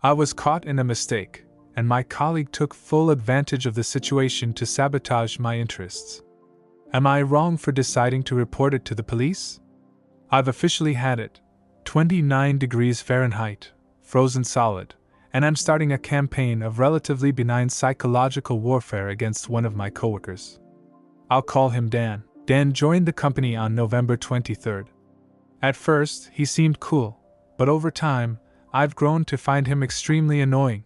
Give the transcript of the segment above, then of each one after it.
I was caught in a mistake, and my colleague took full advantage of the situation to sabotage my interests. Am I wrong for deciding to report it to the police? I've officially had it, 29 degrees Fahrenheit, frozen solid, and I'm starting a campaign of relatively benign psychological warfare against one of my coworkers. I'll call him Dan. Dan joined the company on November 23rd. At first, he seemed cool, but over time, I've grown to find him extremely annoying.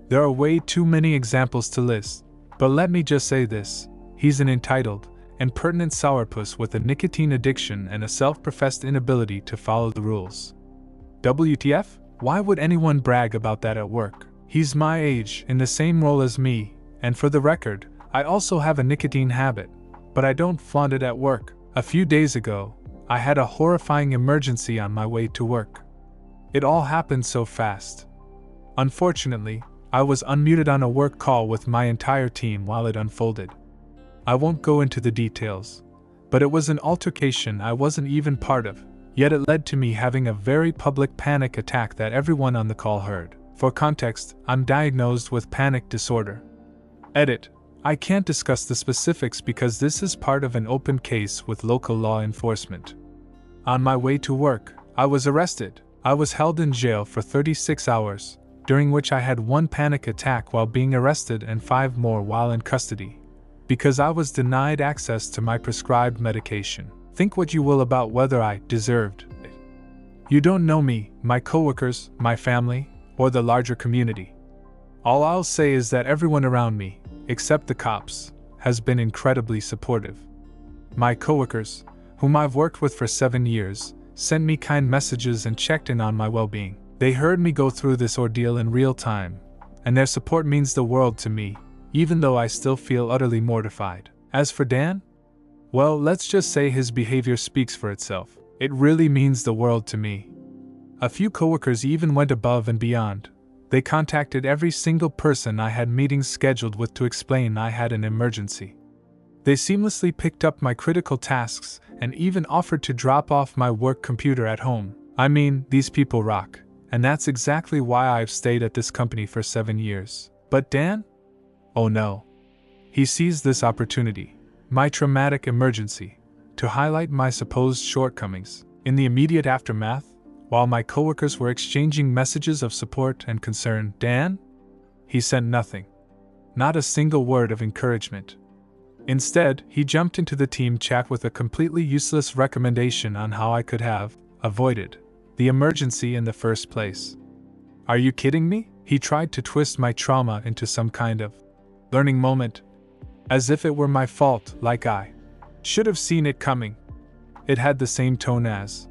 There are way too many examples to list, but let me just say this: he's an entitled, impertinent sourpuss with a nicotine addiction and a self-professed inability to follow the rules. WTF? Why would anyone brag about that at work? He's my age, in the same role as me, and for the record, I also have a nicotine habit, but I don't flaunt it at work. A few days ago, I had a horrifying emergency on my way to work. It all happened so fast. Unfortunately, I was unmuted on a work call with my entire team while it unfolded. I won't go into the details, but it was an altercation I wasn't even part of, yet it led to me having a very public panic attack that everyone on the call heard. For context, I'm diagnosed with panic disorder. Edit. I can't discuss the specifics because this is part of an open case with local law enforcement. On my way to work, I was arrested. I was held in jail for 36 hours, during which I had 1 panic attack while being arrested and 5 more while in custody, because I was denied access to my prescribed medication. Think what you will about whether I deserved it. You don't know me, my coworkers, my family, or the larger community. All I'll say is that everyone around me, except the cops, has been incredibly supportive. My coworkers, whom I've worked with for 7 years, sent me kind messages and checked in on my well-being. They heard me go through this ordeal in real time, and their support means the world to me, even though I still feel utterly mortified. As for Dan, well, let's just say his behavior speaks for itself. It really means the world to me. A few coworkers even went above and beyond. They contacted every single person I had meetings scheduled with to explain I had an emergency. They seamlessly picked up my critical tasks and even offered to drop off my work computer at home. I mean, these people rock, and that's exactly why I've stayed at this company for 7 years. But Dan? Oh no. He seized this opportunity, my traumatic emergency, to highlight my supposed shortcomings. In the immediate aftermath, while my coworkers were exchanging messages of support and concern, Dan? He sent nothing. Not a single word of encouragement. Instead, he jumped into the team chat with a completely useless recommendation on how I could have avoided the emergency in the first place. Are you kidding me? He tried to twist my trauma into some kind of learning moment, as if it were my fault, like I should have seen it coming. It had the same tone as,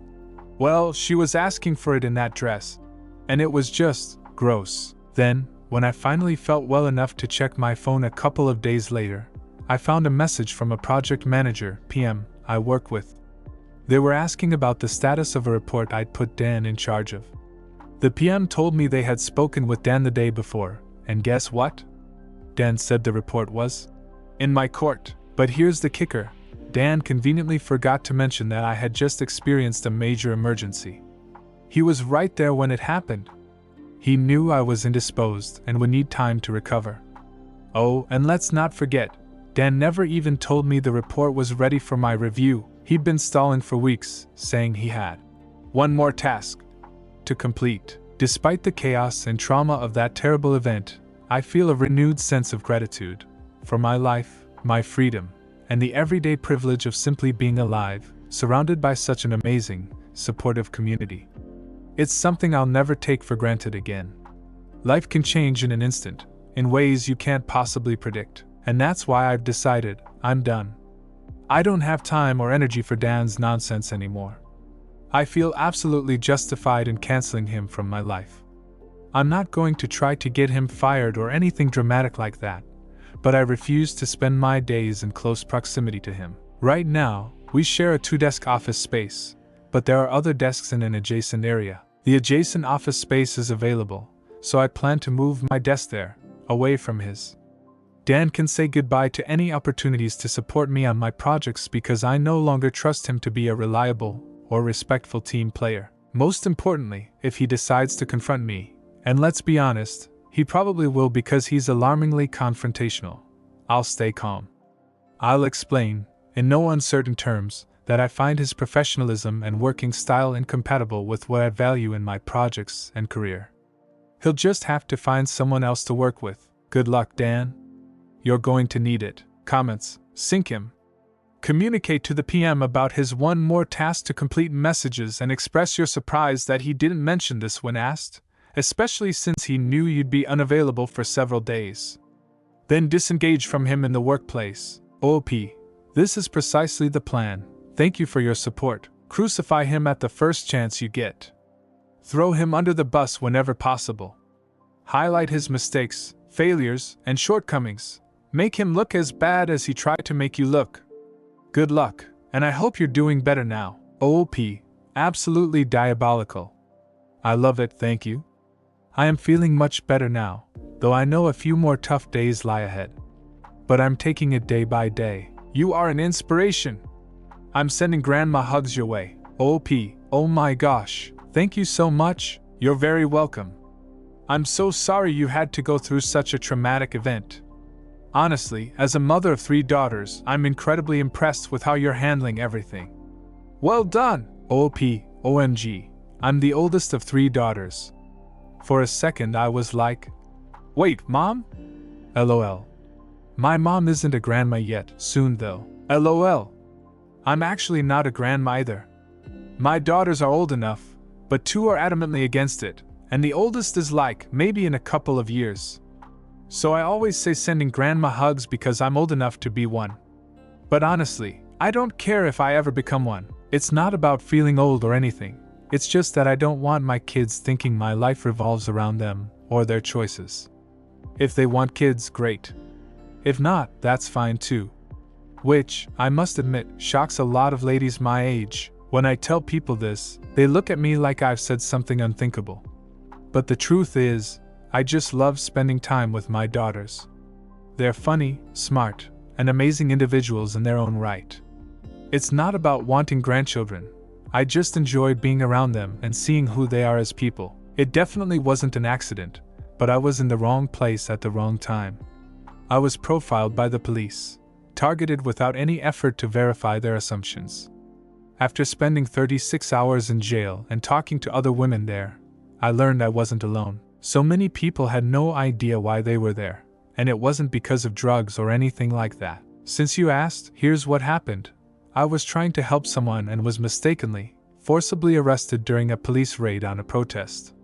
well, she was asking for it in that dress, and it was just gross. Then, when I finally felt well enough to check my phone a couple of days later, I found a message from a project manager, PM, I work with. They were asking about the status of a report I'd put Dan in charge of. The PM told me they had spoken with Dan the day before, and guess what? Dan said the report was in my court. But here's the kicker. Dan conveniently forgot to mention that I had just experienced a major emergency. He was right there when it happened. He knew I was indisposed and would need time to recover. Oh, and let's not forget, Dan never even told me the report was ready for my review. He'd been stalling for weeks, saying he had one more task to complete. Despite the chaos and trauma of that terrible event, I feel a renewed sense of gratitude for my life, my freedom, and the everyday privilege of simply being alive, surrounded by such an amazing, supportive community. It's something I'll never take for granted again. Life can change in an instant, in ways you can't possibly predict, and that's why I've decided I'm done. I don't have time or energy for Dan's nonsense anymore. I feel absolutely justified in canceling him from my life. I'm not going to try to get him fired or anything dramatic like that, but I refuse to spend my days in close proximity to him. Right now, we share a 2-desk office space, but there are other desks in an adjacent area. The adjacent office space is available, so I plan to move my desk there, away from his. Dan can say goodbye to any opportunities to support me on my projects because I no longer trust him to be a reliable or respectful team player. Most importantly, if he decides to confront me, And let's be honest, he probably will because he's alarmingly confrontational. I'll stay calm. I'll explain, in no uncertain terms, that I find his professionalism and working style incompatible with what I value in my projects and career. He'll just have to find someone else to work with. Good luck, Dan. You're going to need it. Comments. Sync him. Communicate to the PM about his one more task to complete messages and express your surprise that he didn't mention this when asked, especially since he knew you'd be unavailable for several days. Then disengage from him in the workplace. OP. This is precisely the plan. Thank you for your support. Crucify him at the first chance you get. Throw him under the bus whenever possible. Highlight his mistakes, failures, and shortcomings. Make him look as bad as he tried to make you look. Good luck, and I hope you're doing better now. OP. Absolutely diabolical. I love it, thank you. I am feeling much better now, though I know a few more tough days lie ahead. But I'm taking it day by day. You are an inspiration. I'm sending grandma hugs your way. OP. Oh my gosh. Thank you so much. You're very welcome. I'm so sorry you had to go through such a traumatic event. Honestly, as a mother of 3 daughters, I'm incredibly impressed with how you're handling everything. Well done! OP. OMG. I'm the oldest of 3 daughters. For a second I was like, wait, Mom? LOL. My mom isn't a grandma yet, soon though. LOL. I'm actually not a grandma either. My daughters are old enough, but 2 are adamantly against it, and the oldest is like, maybe in a couple of years. So I always say sending grandma hugs because I'm old enough to be one. But honestly, I don't care if I ever become one. It's not about feeling old or anything. It's just that I don't want my kids thinking my life revolves around them or their choices. If they want kids, great. If not, that's fine too. Which, I must admit, shocks a lot of ladies my age. When I tell people this, they look at me like I've said something unthinkable. But the truth is, I just love spending time with my daughters. They're funny, smart, and amazing individuals in their own right. It's not about wanting grandchildren. I just enjoy being around them and seeing who they are as people. It definitely wasn't an accident, but I was in the wrong place at the wrong time. I was profiled by the police, targeted without any effort to verify their assumptions. After spending 36 hours in jail and talking to other women there, I learned I wasn't alone. So many people had no idea why they were there, and it wasn't because of drugs or anything like that. Since you asked, here's what happened. I was trying to help someone and was mistakenly, forcibly arrested during a police raid on a protest.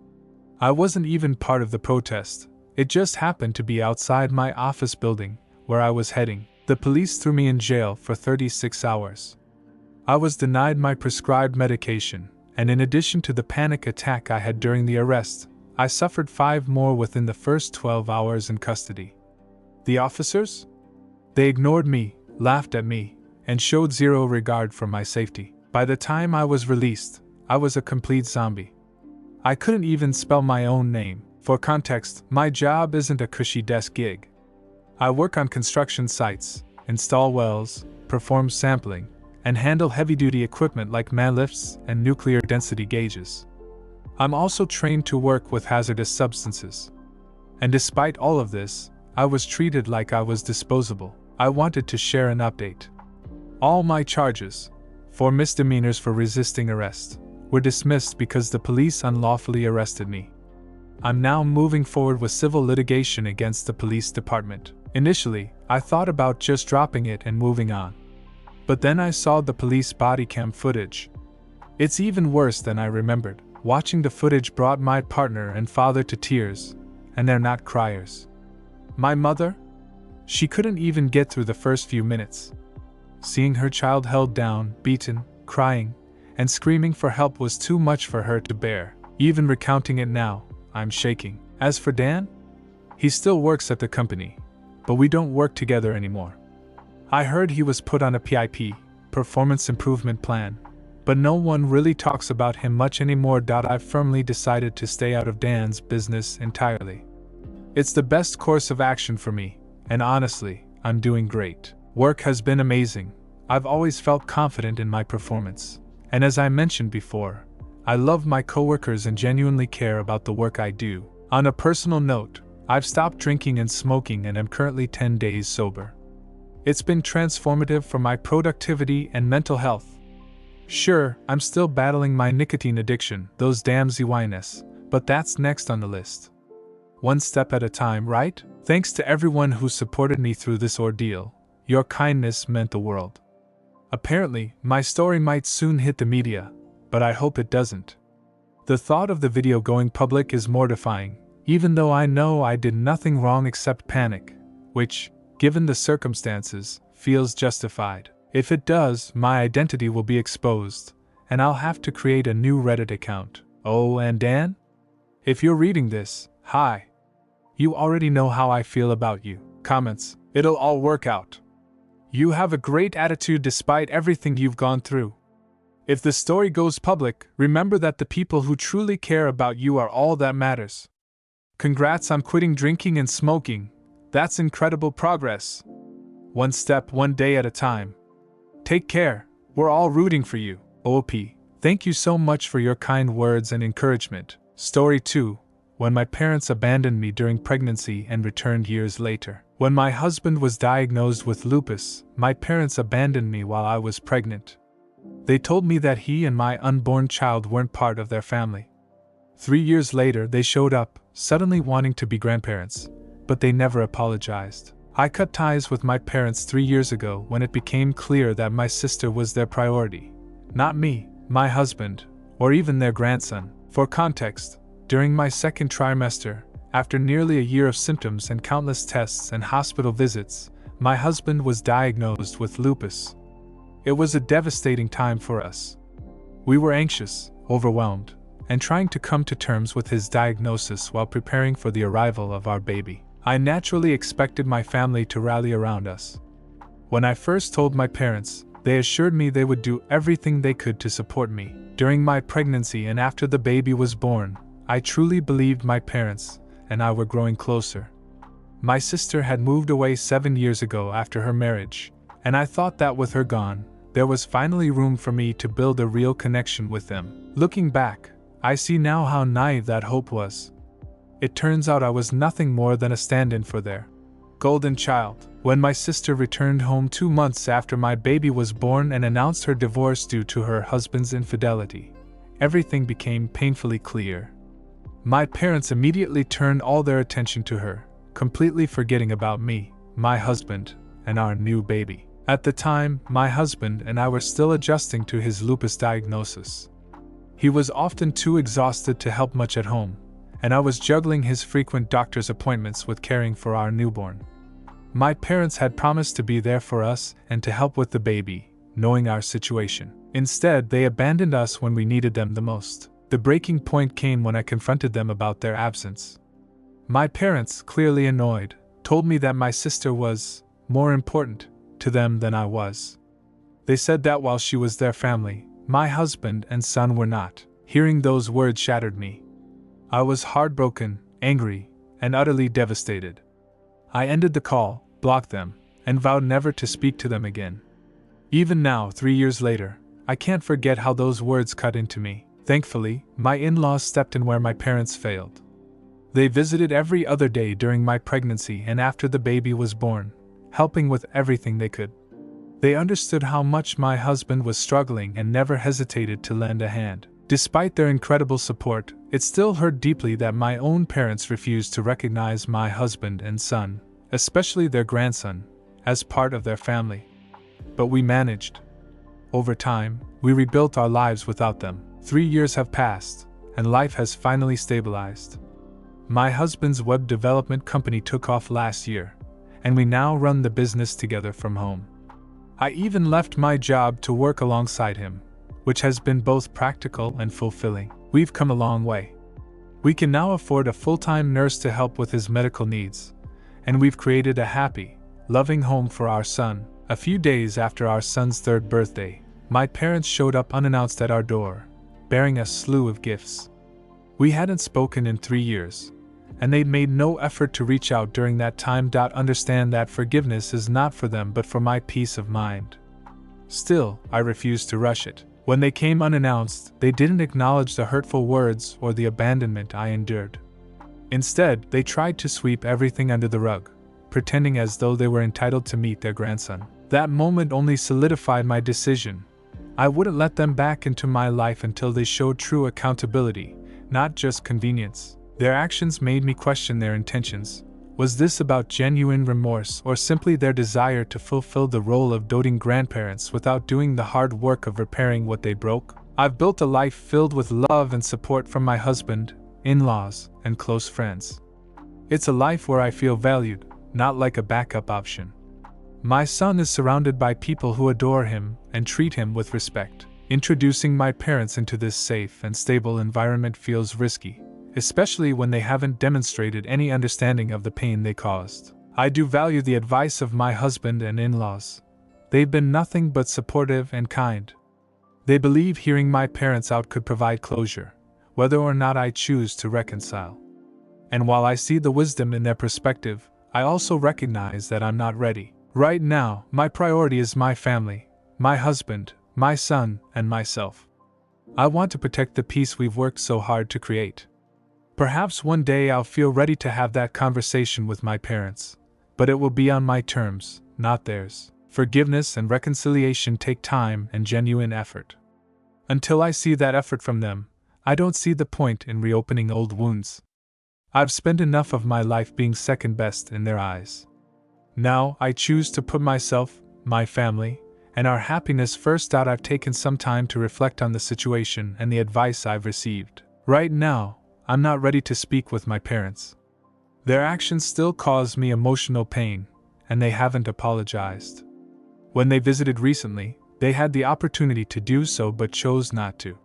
I wasn't even part of the protest. It just happened to be outside my office building, where I was heading. The police threw me in jail for 36 hours. I was denied my prescribed medication, and in addition to the panic attack I had during the arrest, I suffered 5 more within the first 12 hours in custody. The officers? They ignored me, laughed at me, and showed zero regard for my safety. By the time I was released, I was a complete zombie. I couldn't even spell my own name. For context, my job isn't a cushy desk gig. I work on construction sites, install wells, perform sampling, and handle heavy-duty equipment like man lifts and nuclear density gauges. I'm also trained to work with hazardous substances. And despite all of this, I was treated like I was disposable. I wanted to share an update. All my charges, 4 misdemeanors for resisting arrest, were dismissed because the police unlawfully arrested me. I'm now moving forward with civil litigation against the police department. Initially, I thought about just dropping it and moving on. But then I saw the police body cam footage. It's even worse than I remembered. Watching the footage brought my partner and father to tears, and they're not criers. My mother? She couldn't even get through the first few minutes. Seeing her child held down, beaten, crying, and screaming for help was too much for her to bear. Even recounting it now, I'm shaking. As for Dan? He still works at the company, but we don't work together anymore. I heard he was put on a PIP, performance improvement plan, but no one really talks about him much anymore. I've firmly decided to stay out of Dan's business entirely. It's the best course of action for me, and honestly, I'm doing great. Work has been amazing. I've always felt confident in my performance, and as I mentioned before, I love my coworkers and genuinely care about the work I do. On a personal note, I've stopped drinking and smoking and am currently 10 days sober. It's been transformative for my productivity and mental health. Sure, I'm still battling my nicotine addiction, those damn ZYNS, but that's next on the list. One step at a time, right? Thanks to everyone who supported me through this ordeal. Your kindness meant the world. Apparently, my story might soon hit the media, but I hope it doesn't. The thought of the video going public is mortifying, even though I know I did nothing wrong except panic, which, given the circumstances, feels justified. If it does, my identity will be exposed, and I'll have to create a new Reddit account. Oh, and Dan? If you're reading this, hi. You already know how I feel about you. Comments. It'll all work out. You have a great attitude despite everything you've gone through. If the story goes public, remember that the people who truly care about you are all that matters. Congrats on quitting drinking and smoking. That's incredible progress. One step, one day at a time. Take care. We're all rooting for you. OP. Thank you so much for your kind words and encouragement. Story 2. When my parents abandoned me during pregnancy and returned years later. When my husband was diagnosed with lupus, my parents abandoned me while I was pregnant. They told me that he and my unborn child weren't part of their family. 3 years later, they showed up, suddenly wanting to be grandparents, but they never apologized. I cut ties with my parents 3 years ago when it became clear that my sister was their priority. Not me, my husband, or even their grandson. For context, during my second trimester, after nearly a year of symptoms and countless tests and hospital visits, my husband was diagnosed with lupus. It was a devastating time for us. We were anxious, overwhelmed, and trying to come to terms with his diagnosis while preparing for the arrival of our baby. I naturally expected my family to rally around us. When I first told my parents, they assured me they would do everything they could to support me. During my pregnancy and after the baby was born, I truly believed my parents and I were growing closer. My sister had moved away 7 years ago after her marriage, and I thought that with her gone, there was finally room for me to build a real connection with them. Looking back, I see now how naive that hope was. It turns out I was nothing more than a stand-in for their golden child. When my sister returned home 2 months after my baby was born and announced her divorce due to her husband's infidelity, everything became painfully clear. My parents immediately turned all their attention to her, completely forgetting about me, my husband, and our new baby. At the time, my husband and I were still adjusting to his lupus diagnosis. He was often too exhausted to help much at home, and I was juggling his frequent doctor's appointments with caring for our newborn. My parents had promised to be there for us and to help with the baby, knowing our situation. Instead, they abandoned us when we needed them the most. The breaking point came when I confronted them about their absence. My parents, clearly annoyed, told me that my sister was more important to them than I was. They said that while she was their family, my husband and son were not. Hearing those words shattered me. I was heartbroken, angry, and utterly devastated. I ended the call, blocked them, and vowed never to speak to them again. Even now, 3 years later, I can't forget how those words cut into me. Thankfully, my in-laws stepped in where my parents failed. They visited every other day during my pregnancy and after the baby was born, helping with everything they could. They understood how much my husband was struggling and never hesitated to lend a hand. Despite their incredible support, it still hurt deeply that my own parents refused to recognize my husband and son, especially their grandson, as part of their family. But we managed. Over time, we rebuilt our lives without them. 3 years have passed, and life has finally stabilized. My husband's web development company took off last year, and we now run the business together from home. I even left my job to work alongside him, which has been both practical and fulfilling. We've come a long way. We can now afford a full-time nurse to help with his medical needs, and we've created a happy, loving home for our son. A few days after our son's 3rd birthday, my parents showed up unannounced at our door, bearing a slew of gifts. We hadn't spoken in 3 years, and they'd made no effort to reach out during that time. Understand that forgiveness is not for them but for my peace of mind. Still, I refused to rush it. When they came unannounced, they didn't acknowledge the hurtful words or the abandonment I endured. Instead, they tried to sweep everything under the rug, pretending as though they were entitled to meet their grandson. That moment only solidified my decision. I wouldn't let them back into my life until they showed true accountability, not just convenience. Their actions made me question their intentions. Was this about genuine remorse or simply their desire to fulfill the role of doting grandparents without doing the hard work of repairing what they broke? I've built a life filled with love and support from my husband, in-laws, and close friends. It's a life where I feel valued, not like a backup option. My son is surrounded by people who adore him and treat him with respect. Introducing my parents into this safe and stable environment feels risky, especially when they haven't demonstrated any understanding of the pain they caused. I do value the advice of my husband and in-laws. They've been nothing but supportive and kind. They believe hearing my parents out could provide closure, whether or not I choose to reconcile. And while I see the wisdom in their perspective, I also recognize that I'm not ready. Right now, my priority is my family, my husband, my son, and myself. I want to protect the peace we've worked so hard to create. Perhaps one day I'll feel ready to have that conversation with my parents, but it will be on my terms, not theirs. Forgiveness and reconciliation take time and genuine effort. Until I see that effort from them, I don't see the point in reopening old wounds. I've spent enough of my life being second best in their eyes. Now I choose to put myself, my family, and our happiness first. I've taken some time to reflect on the situation and the advice I've received. Right now, I'm not ready to speak with my parents. Their actions still cause me emotional pain, and they haven't apologized. When they visited recently, they had the opportunity to do so but chose not to.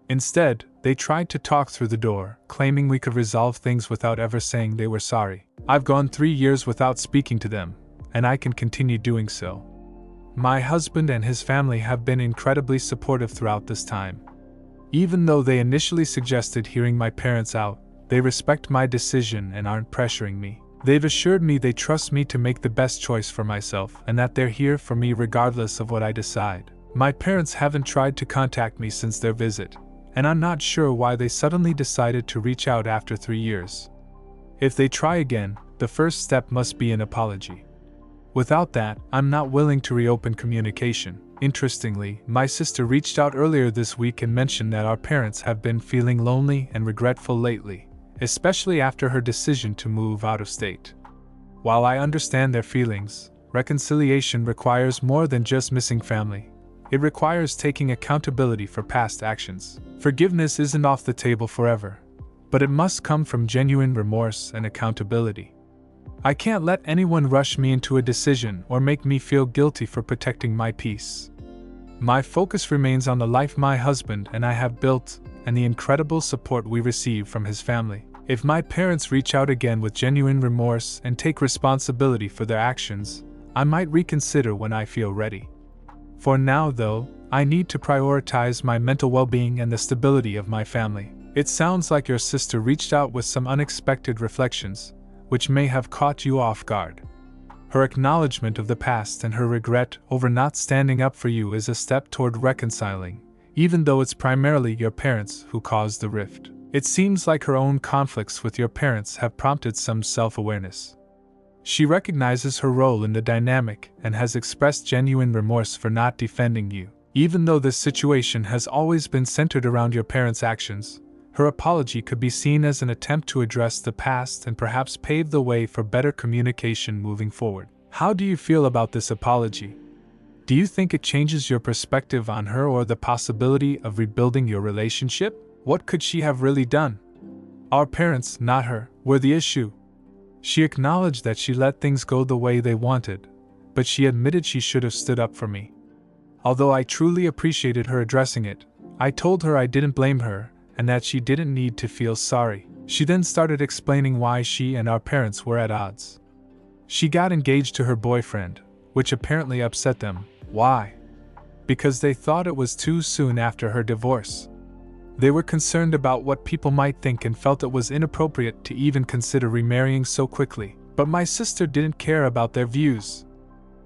Instead, they tried to talk through the door, claiming we could resolve things without ever saying they were sorry. I've gone 3 years without speaking to them, and I can continue doing so. My husband and his family have been incredibly supportive throughout this time. Even though they initially suggested hearing my parents out, they respect my decision and aren't pressuring me. They've assured me they trust me to make the best choice for myself and that they're here for me regardless of what I decide. My parents haven't tried to contact me since their visit, and I'm not sure why they suddenly decided to reach out after 3 years. If they try again, the first step must be an apology. Without that, I'm not willing to reopen communication. Interestingly, my sister reached out earlier this week and mentioned that our parents have been feeling lonely and regretful lately, especially after her decision to move out of state. While I understand their feelings, reconciliation requires more than just missing family. It requires taking accountability for past actions. Forgiveness isn't off the table forever, but it must come from genuine remorse and accountability. I can't let anyone rush me into a decision or make me feel guilty for protecting my peace. My focus remains on the life my husband and I have built and the incredible support we receive from his family. If my parents reach out again with genuine remorse and take responsibility for their actions, I might reconsider when I feel ready. For now, though, I need to prioritize my mental well-being and the stability of my family. It sounds like your sister reached out with some unexpected reflections, which may have caught you off guard. Her acknowledgement of the past and her regret over not standing up for you is a step toward reconciling, even though it's primarily your parents who caused the rift. It seems like her own conflicts with your parents have prompted some self-awareness. She recognizes her role in the dynamic and has expressed genuine remorse for not defending you. Even though this situation has always been centered around your parents' actions, her apology could be seen as an attempt to address the past and perhaps pave the way for better communication moving forward. How do you feel about this apology? Do you think it changes your perspective on her or the possibility of rebuilding your relationship? What could she have really done? Our parents, not her, were the issue. She acknowledged that she let things go the way they wanted, but she admitted she should have stood up for me. Although I truly appreciated her addressing it, I told her I didn't blame her and that she didn't need to feel sorry. She then started explaining why she and our parents were at odds. She got engaged to her boyfriend, which apparently upset them. Why? Because they thought it was too soon after her divorce. They were concerned about what people might think and felt it was inappropriate to even consider remarrying so quickly. But my sister didn't care about their views.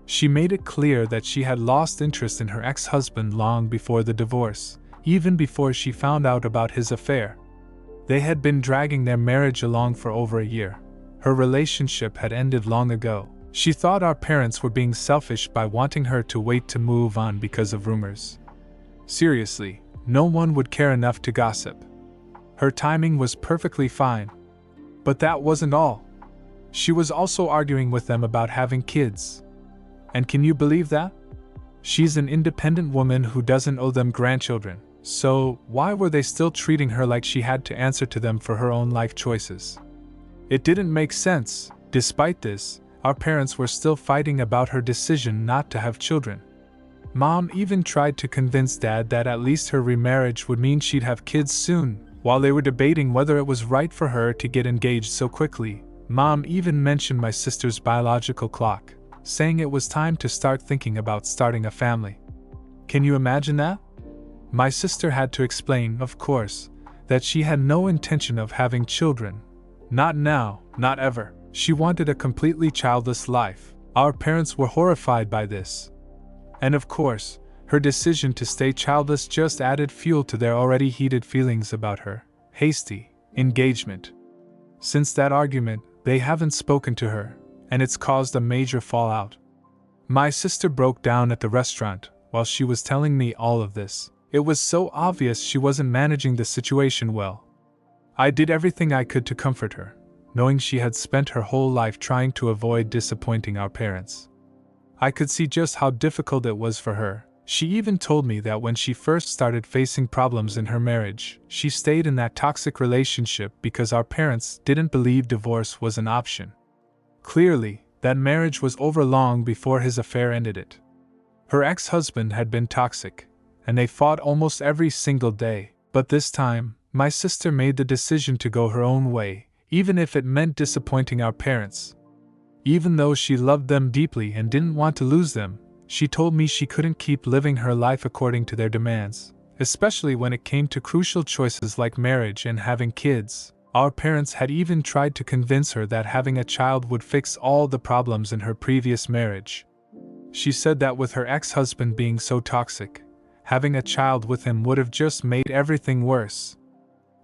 She made it clear that she had lost interest in her ex-husband long before the divorce, even before she found out about his affair. They had been dragging their marriage along for over a year. Her relationship had ended long ago. She thought our parents were being selfish by wanting her to wait to move on because of rumors. Seriously, no one would care enough to gossip. Her timing was perfectly fine. But that wasn't all. She was also arguing with them about having kids. And can you believe that? She's an independent woman who doesn't owe them grandchildren. So, why were they still treating her like she had to answer to them for her own life choices? It didn't make sense. Despite this, our parents were still fighting about her decision not to have children. Mom even tried to convince Dad that at least her remarriage would mean she'd have kids soon. While they were debating whether it was right for her to get engaged so quickly, Mom even mentioned my sister's biological clock, saying it was time to start thinking about starting a family. Can you imagine that? My sister had to explain, of course, that she had no intention of having children. Not now, not ever. She wanted a completely childless life. Our parents were horrified by this. And of course, her decision to stay childless just added fuel to their already heated feelings about her hasty engagement. Since that argument, they haven't spoken to her, and it's caused a major fallout. My sister broke down at the restaurant while she was telling me all of this. It was so obvious she wasn't managing the situation well. I did everything I could to comfort her, knowing she had spent her whole life trying to avoid disappointing our parents. I could see just how difficult it was for her. She even told me that when she first started facing problems in her marriage, she stayed in that toxic relationship because our parents didn't believe divorce was an option. Clearly, that marriage was over long before his affair ended it. Her ex-husband had been toxic, and they fought almost every single day, but this time, my sister made the decision to go her own way, even if it meant disappointing our parents. Even though she loved them deeply and didn't want to lose them, she told me she couldn't keep living her life according to their demands, especially when it came to crucial choices like marriage and having kids. Our parents had even tried to convince her that having a child would fix all the problems in her previous marriage. She said that with her ex-husband being so toxic, having a child with him would have just made everything worse.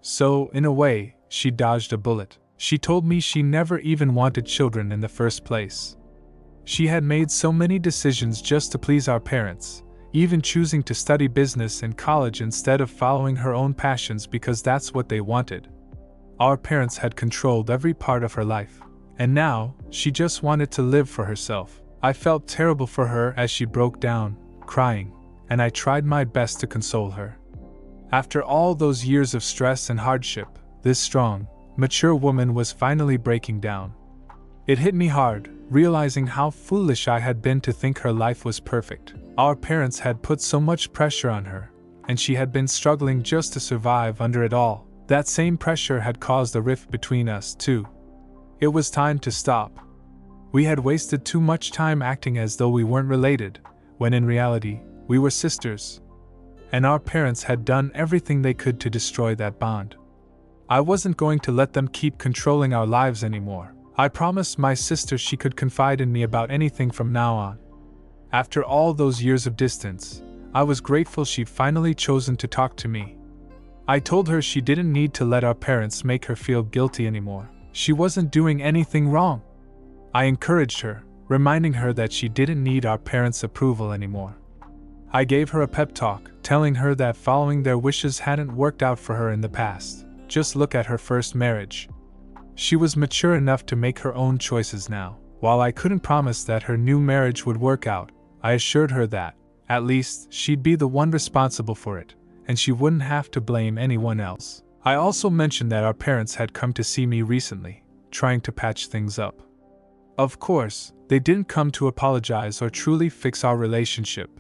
So, in a way, she dodged a bullet. She told me she never even wanted children in the first place. She had made so many decisions just to please our parents, even choosing to study business in college instead of following her own passions because that's what they wanted. Our parents had controlled every part of her life, and now, she just wanted to live for herself. I felt terrible for her as she broke down, crying, and I tried my best to console her. After all those years of stress and hardship, this strong, mature woman was finally breaking down. It hit me hard, realizing how foolish I had been to think her life was perfect. Our parents had put so much pressure on her, and she had been struggling just to survive under it all. That same pressure had caused a rift between us, too. It was time to stop. We had wasted too much time acting as though we weren't related, when in reality, we were sisters. And our parents had done everything they could to destroy that bond. I wasn't going to let them keep controlling our lives anymore. I promised my sister she could confide in me about anything from now on. After all those years of distance, I was grateful she'd finally chosen to talk to me. I told her she didn't need to let our parents make her feel guilty anymore. She wasn't doing anything wrong. I encouraged her, reminding her that she didn't need our parents' approval anymore. I gave her a pep talk, telling her that following their wishes hadn't worked out for her in the past. Just look at her first marriage. She was mature enough to make her own choices now. While I couldn't promise that her new marriage would work out, I assured her that, at least, she'd be the one responsible for it, and she wouldn't have to blame anyone else. I also mentioned that our parents had come to see me recently, trying to patch things up. Of course, they didn't come to apologize or truly fix our relationship.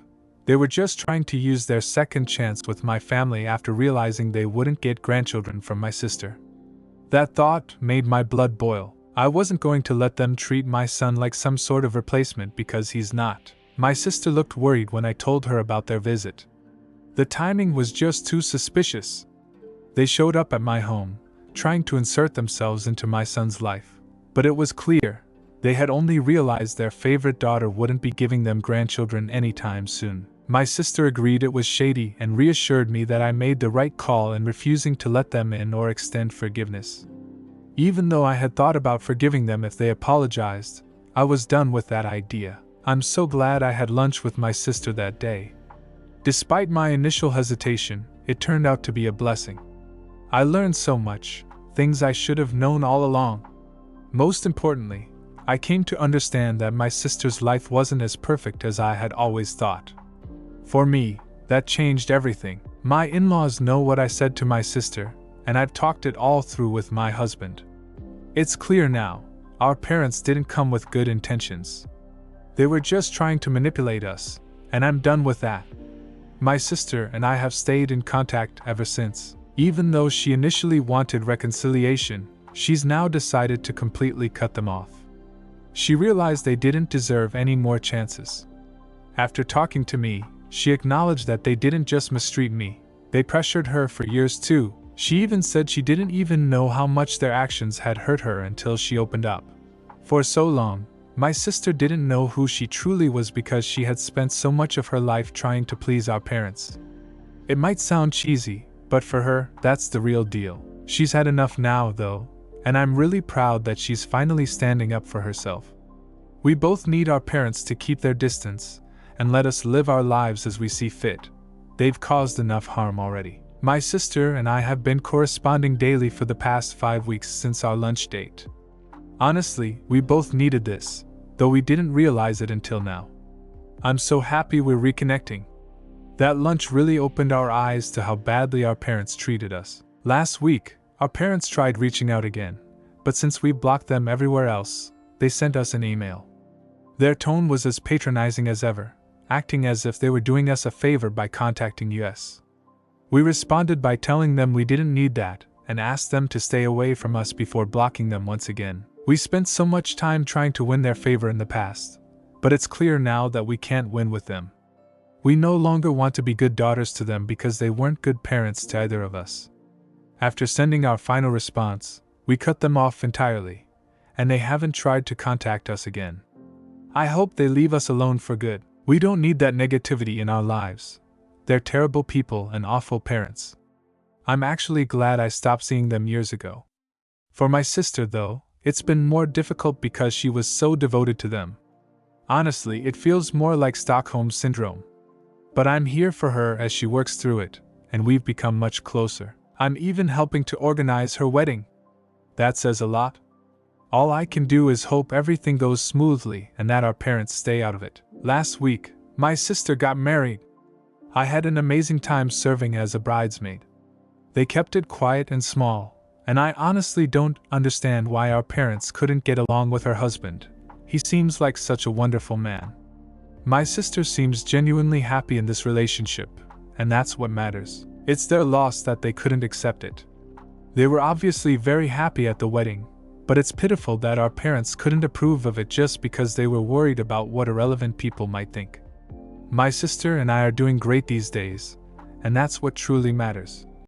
They were just trying to use their second chance with my family after realizing they wouldn't get grandchildren from my sister. That thought made my blood boil. I wasn't going to let them treat my son like some sort of replacement because he's not. My sister looked worried when I told her about their visit. The timing was just too suspicious. They showed up at my home, trying to insert themselves into my son's life. But it was clear, they had only realized their favorite daughter wouldn't be giving them grandchildren anytime soon. My sister agreed it was shady and reassured me that I made the right call in refusing to let them in or extend forgiveness. Even though I had thought about forgiving them if they apologized, I was done with that idea. I'm so glad I had lunch with my sister that day. Despite my initial hesitation, it turned out to be a blessing. I learned so much, things I should have known all along. Most importantly, I came to understand that my sister's life wasn't as perfect as I had always thought. For me, that changed everything. My in-laws know what I said to my sister, and I've talked it all through with my husband. It's clear now, our parents didn't come with good intentions. They were just trying to manipulate us, and I'm done with that. My sister and I have stayed in contact ever since. Even though she initially wanted reconciliation, she's now decided to completely cut them off. She realized they didn't deserve any more chances. After talking to me, she acknowledged that they didn't just mistreat me, they pressured her for years too. She even said she didn't even know how much their actions had hurt her until she opened up. For so long, my sister didn't know who she truly was because she had spent so much of her life trying to please our parents. It might sound cheesy, but for her, that's the real deal. She's had enough now, though, and I'm really proud that she's finally standing up for herself. We both need our parents to keep their distance and let us live our lives as we see fit. They've caused enough harm already. My sister and I have been corresponding daily for the past 5 weeks since our lunch date. Honestly, we both needed this, though we didn't realize it until now. I'm so happy we're reconnecting. That lunch really opened our eyes to how badly our parents treated us. Last week, our parents tried reaching out again, but since we blocked them everywhere else, they sent us an email. Their tone was as patronizing as ever, acting as if they were doing us a favor by contacting us. We responded by telling them we didn't need that, and asked them to stay away from us before blocking them once again. We spent so much time trying to win their favor in the past, but it's clear now that we can't win with them. We no longer want to be good daughters to them because they weren't good parents to either of us. After sending our final response, we cut them off entirely, and they haven't tried to contact us again. I hope they leave us alone for good. We don't need that negativity in our lives. They're terrible people and awful parents. I'm actually glad I stopped seeing them years ago. For my sister, though, it's been more difficult because she was so devoted to them. Honestly, it feels more like Stockholm Syndrome. But I'm here for her as she works through it, and we've become much closer. I'm even helping to organize her wedding. That says a lot. All I can do is hope everything goes smoothly and that our parents stay out of it. Last week, my sister got married. I had an amazing time serving as a bridesmaid. They kept it quiet and small, and I honestly don't understand why our parents couldn't get along with her husband. He seems like such a wonderful man. My sister seems genuinely happy in this relationship, and that's what matters. It's their loss that they couldn't accept it. They were obviously very happy at the wedding, but it's pitiful that our parents couldn't approve of it just because they were worried about what irrelevant people might think. My sister and I are doing great these days, and that's what truly matters.